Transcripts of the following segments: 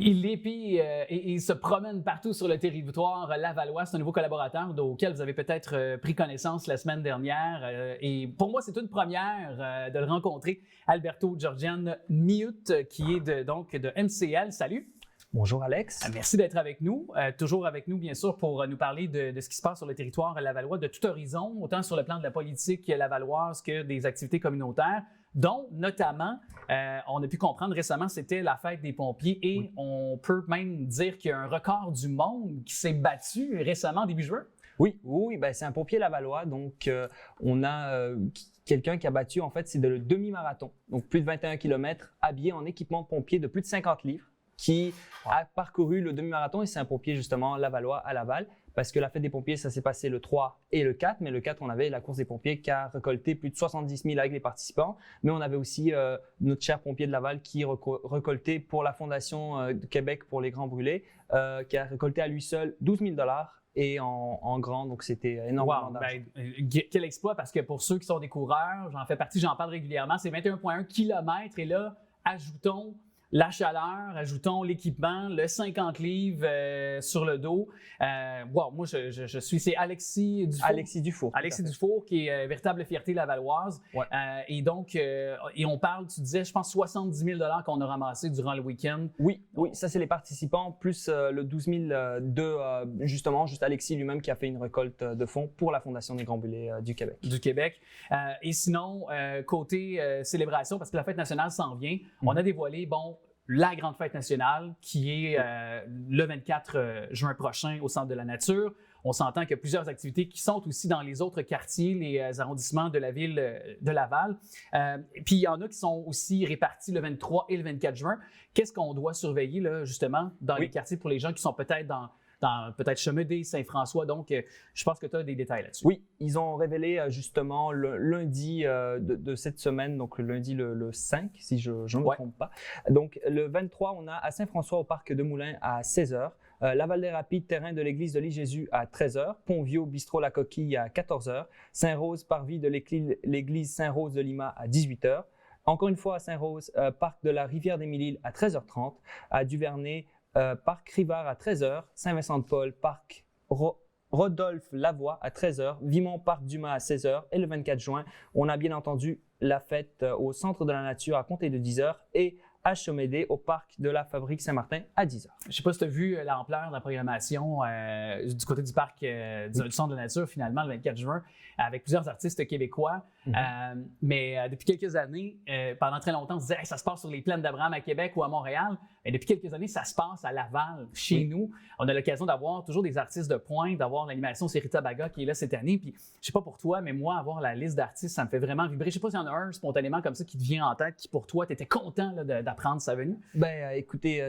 Il épie et il se promène partout sur le territoire lavallois. C'est un nouveau collaborateur auquel vous avez peut-être pris connaissance la semaine dernière. Et pour moi, c'est une première de le rencontrer. Alberto Giorgian Miut, qui est donc de MCL. Salut! Bonjour Alex. Merci d'être avec nous. Toujours avec nous, bien sûr, pour nous parler de ce qui se passe sur le territoire lavallois, de tout horizon, autant sur le plan de la politique lavalloise que des activités communautaires, dont notamment, on a pu comprendre récemment, c'était la fête des pompiers et oui. On peut même dire qu'il y a un record du monde qui s'est battu récemment début juin. Oui, ben, c'est un pompier lavallois, donc on a quelqu'un qui a battu, en fait, c'est le demi-marathon, donc plus de 21 km, habillé en équipement de pompier de plus de 50 livres. Qui a parcouru le demi-marathon et c'est un pompier justement lavallois à Laval parce que la fête des pompiers, ça s'est passé le 3 et le 4, mais le 4, on avait la course des pompiers qui a récolté plus de 70 000 avec les participants, mais on avait aussi notre cher pompier de Laval qui récoltait pour la Fondation de Québec pour les Grands Brûlés, qui a récolté à lui seul 12 000 $ et en grand, donc c'était énormément d'argent. Quel exploit, parce que pour ceux qui sont des coureurs, j'en fais partie, j'en parle régulièrement, c'est 21,1 km et là, ajoutons la chaleur, ajoutons l'équipement, le 50 livres sur le dos. Moi, je suis, c'est Alexis Dufour. Alexis Dufour, qui est véritable fierté lavalloise. Ouais. Et donc, et on parle, tu disais, je pense, 70 000 $ qu'on a ramassé durant le week-end. Oui, ça c'est les participants, plus le 12 000 justement, juste Alexis lui-même qui a fait une récolte de fonds pour la Fondation des Grands Brûlés du Québec. Et sinon, côté célébration, parce que la fête nationale s'en vient, on a dévoilé, la grande fête nationale qui est le 24 juin prochain au Centre de la Nature. On s'entend qu'il y a plusieurs activités qui sont aussi dans les autres quartiers, les arrondissements de la ville de Laval. Puis il y en a qui sont aussi répartis le 23 et le 24 juin. Qu'est-ce qu'on doit surveiller là, justement dans les quartiers pour les gens qui sont peut-être dans peut-être Chemédé, Saint-François. Donc, je pense que tu as des détails là-dessus. Oui, ils ont révélé justement le lundi de cette semaine, donc le lundi le 5, si je ne me trompe pas. Donc, le 23, on a à Saint-François au parc de Moulins à 16h, Laval-des-Rapides, terrain de l'église de l'Île-Jésus à 13h, Pont-Vieux, bistrot La Coquille à 14h, Saint-Rose, parvis de l'église Saint-Rose de Lima à 18h. Encore une fois à Saint-Rose, parc de la Rivière-des-Mille-Îles à 13h30, à Duvernay, parc Rivard à 13h, Saint-Vincent-de-Paul, parc Rodolphe Lavoie à 13h, Vimont, parc Dumas à 16h et le 24 juin, on a bien entendu la fête au Centre de la Nature à compter de 10h et à Chemédé au parc de la Fabrique Saint-Martin à 10h. Je ne sais pas si tu as vu l'ampleur de la programmation du côté du parc du Centre de la Nature finalement le 24 juin avec plusieurs artistes québécois. Mais depuis quelques années, pendant très longtemps, on se disait ça se passe sur les plaines d'Abraham à Québec ou à Montréal. Et depuis quelques années, ça se passe à Laval, chez nous. On a l'occasion d'avoir toujours des artistes de pointe, d'avoir l'animation, c'est Rita Baga qui est là cette année. Puis, je sais pas pour toi, mais moi, avoir la liste d'artistes, ça me fait vraiment vibrer. Je sais pas s'il y en a un spontanément comme ça qui te vient en tête, qui pour toi, tu étais content là, d'apprendre sa venue. Écoutez,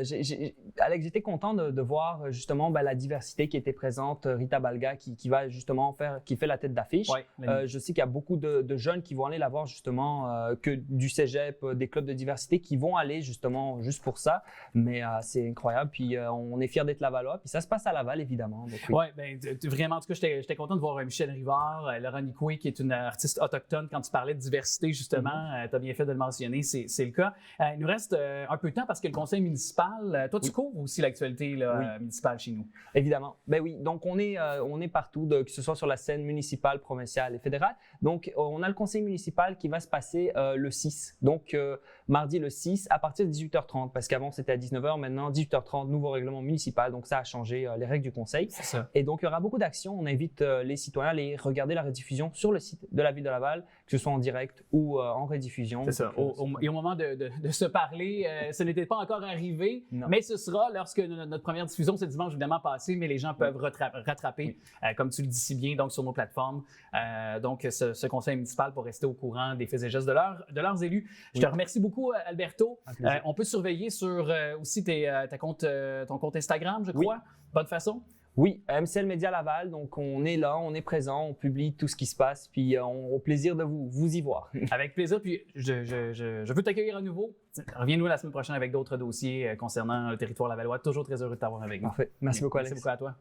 Alex, j'étais content de voir justement la diversité qui était présente. Rita Baga qui va justement qui fait la tête d'affiche. Ouais, je sais qu'il y a beaucoup de jeunes qui vont aller la voir justement, que du cégep, des clubs de diversité qui vont aller justement juste pour ça. Mais c'est incroyable. Puis on est fiers d'être Lavallois. Puis ça se passe à Laval, évidemment. Vraiment. En tout cas, j'étais content de voir Michel Rivard, Laurent Nicoué, qui est une artiste autochtone. Quand tu parlais de diversité, justement, tu as bien fait de le mentionner. C'est le cas. Il nous reste un peu de temps parce que le conseil municipal, toi, tu couvres aussi l'actualité municipale chez nous. Évidemment. Oui. Donc, on est partout, que ce soit sur la scène municipale, provinciale et fédérale. Donc, on a le conseil municipal qui va se passer le 6. Donc, mardi le 6 à partir de 18h30 parce qu'avant, c'était à 19h. Maintenant, 18h30, nouveau règlement municipal. Donc, ça a changé les règles du conseil. C'est ça. Et donc, il y aura beaucoup d'actions. On invite les citoyens à aller regarder la rediffusion sur le site de la Ville de Laval, que ce soit en direct ou en rediffusion. C'est ça. Et au moment de se parler, ce n'était pas encore arrivé, mais ce sera lorsque notre première diffusion, c'est dimanche évidemment passé, mais les gens peuvent rattraper, comme tu le dis si bien, donc sur nos plateformes. Donc, ce conseil municipal pour rester au courant des faits et gestes de leurs élus. Je te remercie beaucoup, Alberto. On peut surveiller sur aussi ton compte Instagram, je crois. Bonne façon. Oui, MCL Média Laval, donc on est là, on est présent, on publie tout ce qui se passe, puis on a au plaisir de vous y voir. Avec plaisir, puis je veux t'accueillir à nouveau. Reviens-nous la semaine prochaine avec d'autres dossiers concernant le territoire lavallois. Toujours très heureux de t'avoir avec nous. Parfait. Merci beaucoup, Alex. Merci beaucoup à toi.